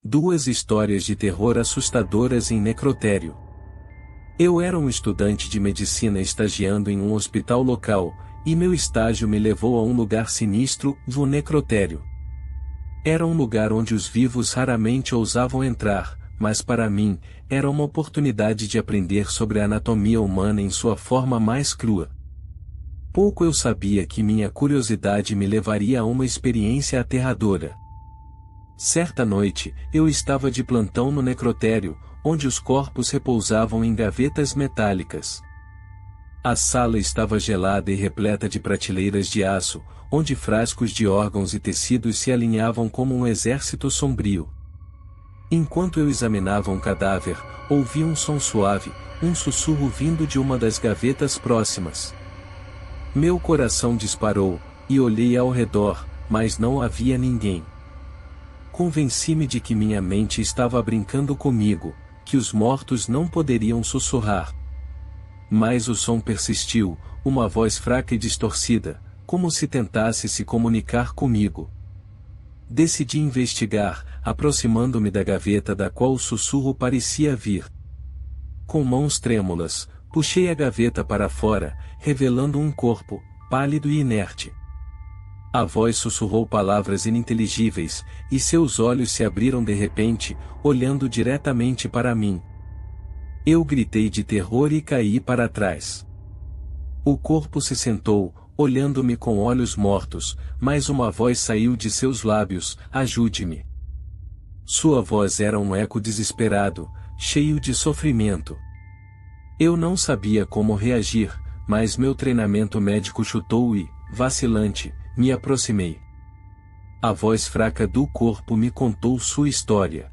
Duas histórias de terror assustadoras em necrotério. Eu era um estudante de medicina estagiando em um hospital local, e meu estágio me levou a um lugar sinistro, o necrotério. Era um lugar onde os vivos raramente ousavam entrar, mas para mim, era uma oportunidade de aprender sobre a anatomia humana em sua forma mais crua. Pouco eu sabia que minha curiosidade me levaria a uma experiência aterradora. Certa noite, eu estava de plantão no necrotério, onde os corpos repousavam em gavetas metálicas. A sala estava gelada e repleta de prateleiras de aço, onde frascos de órgãos e tecidos se alinhavam como um exército sombrio. Enquanto eu examinava um cadáver, ouvi um som suave, um sussurro vindo de uma das gavetas próximas. Meu coração disparou, e olhei ao redor, mas não havia ninguém. Convenci-me de que minha mente estava brincando comigo, que os mortos não poderiam sussurrar. Mas o som persistiu, uma voz fraca e distorcida, como se tentasse se comunicar comigo. Decidi investigar, aproximando-me da gaveta da qual o sussurro parecia vir. Com mãos trêmulas, puxei a gaveta para fora, revelando um corpo, pálido e inerte. A voz sussurrou palavras ininteligíveis, e seus olhos se abriram de repente, olhando diretamente para mim. Eu gritei de terror e caí para trás. O corpo se sentou, olhando-me com olhos mortos, mas uma voz saiu de seus lábios: ajude-me. Sua voz era um eco desesperado, cheio de sofrimento. Eu não sabia como reagir, mas meu treinamento médico chutou e, vacilante, me aproximei. A voz fraca do corpo me contou sua história.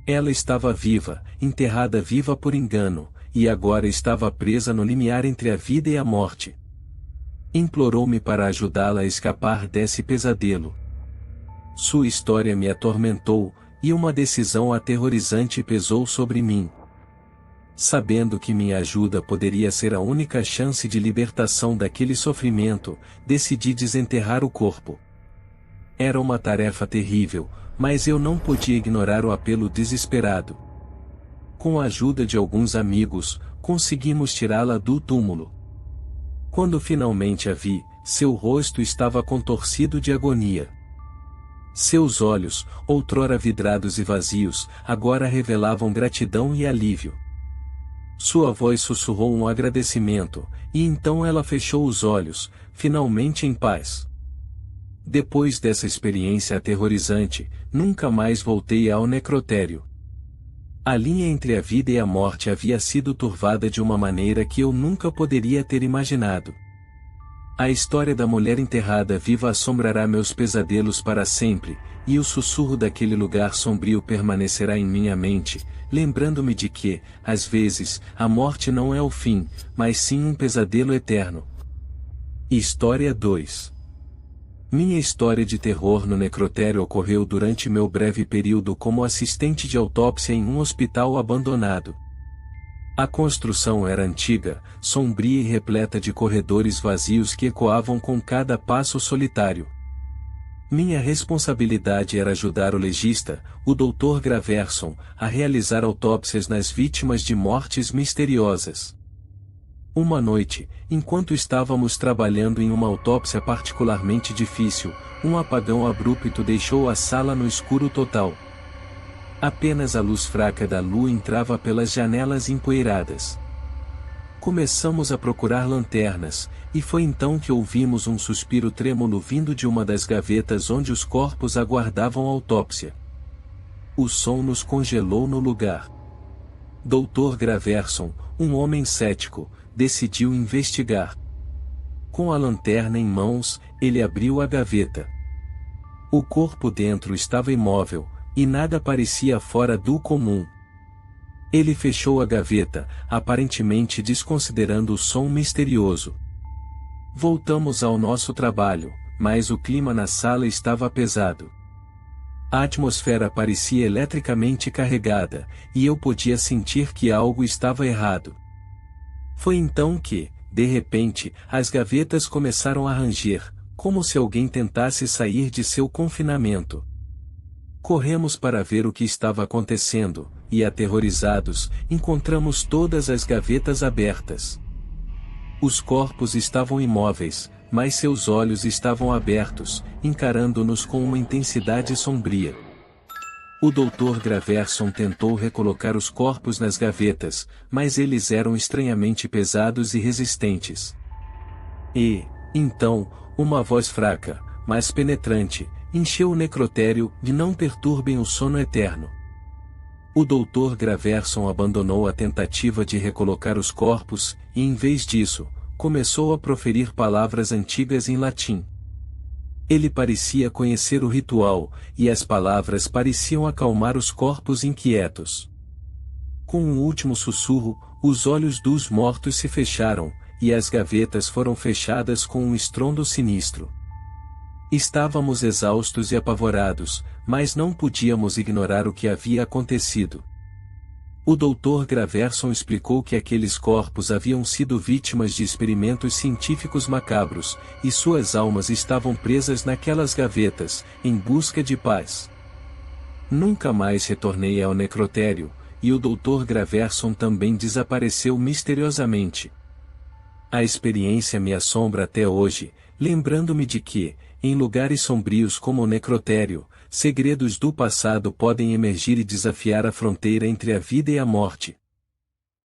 Ela estava viva, enterrada viva por engano, e agora estava presa no limiar entre a vida e a morte. Implorou-me para ajudá-la a escapar desse pesadelo. Sua história me atormentou, e uma decisão aterrorizante pesou sobre mim. Sabendo que minha ajuda poderia ser a única chance de libertação daquele sofrimento, decidi desenterrar o corpo. Era uma tarefa terrível, mas eu não podia ignorar o apelo desesperado. Com a ajuda de alguns amigos, conseguimos tirá-la do túmulo. Quando finalmente a vi, seu rosto estava contorcido de agonia. Seus olhos, outrora vidrados e vazios, agora revelavam gratidão e alívio. Sua voz sussurrou um agradecimento, e então ela fechou os olhos, finalmente em paz. Depois dessa experiência aterrorizante, nunca mais voltei ao necrotério. A linha entre a vida e a morte havia sido turvada de uma maneira que eu nunca poderia ter imaginado. A história da mulher enterrada viva assombrará meus pesadelos para sempre, e o sussurro daquele lugar sombrio permanecerá em minha mente, lembrando-me de que, às vezes, a morte não é o fim, mas sim um pesadelo eterno. História 2. Minha história de terror no necrotério ocorreu durante meu breve período como assistente de autópsia em um hospital abandonado. A construção era antiga, sombria e repleta de corredores vazios que ecoavam com cada passo solitário. Minha responsabilidade era ajudar o legista, o Dr. Graverson, a realizar autópsias nas vítimas de mortes misteriosas. Uma noite, enquanto estávamos trabalhando em uma autópsia particularmente difícil, um apagão abrupto deixou a sala no escuro total. Apenas a luz fraca da lua entrava pelas janelas empoeiradas. Começamos a procurar lanternas, e foi então que ouvimos um suspiro trêmulo vindo de uma das gavetas onde os corpos aguardavam autópsia. O som nos congelou no lugar. Dr. Graverson, um homem cético, decidiu investigar. Com a lanterna em mãos, ele abriu a gaveta. O corpo dentro estava imóvel, e nada parecia fora do comum. Ele fechou a gaveta, aparentemente desconsiderando o som misterioso. Voltamos ao nosso trabalho, mas o clima na sala estava pesado. A atmosfera parecia eletricamente carregada, e eu podia sentir que algo estava errado. Foi então que, de repente, as gavetas começaram a ranger, como se alguém tentasse sair de seu confinamento. Corremos para ver o que estava acontecendo, e aterrorizados, encontramos todas as gavetas abertas. Os corpos estavam imóveis, mas seus olhos estavam abertos, encarando-nos com uma intensidade sombria. O Dr. Graverson tentou recolocar os corpos nas gavetas, mas eles eram estranhamente pesados e resistentes. E, então, uma voz fraca, mas penetrante, encheu o necrotério: de não perturbem o sono eterno. O Dr. Graverson abandonou a tentativa de recolocar os corpos, e em vez disso, começou a proferir palavras antigas em latim. Ele parecia conhecer o ritual, e as palavras pareciam acalmar os corpos inquietos. Com um último sussurro, os olhos dos mortos se fecharam, e as gavetas foram fechadas com um estrondo sinistro. Estávamos exaustos e apavorados, mas não podíamos ignorar o que havia acontecido. O Dr. Graverson explicou que aqueles corpos haviam sido vítimas de experimentos científicos macabros, e suas almas estavam presas naquelas gavetas, em busca de paz. Nunca mais retornei ao necrotério, e o Dr. Graverson também desapareceu misteriosamente. A experiência me assombra até hoje, lembrando-me de que, em lugares sombrios como o necrotério, segredos do passado podem emergir e desafiar a fronteira entre a vida e a morte.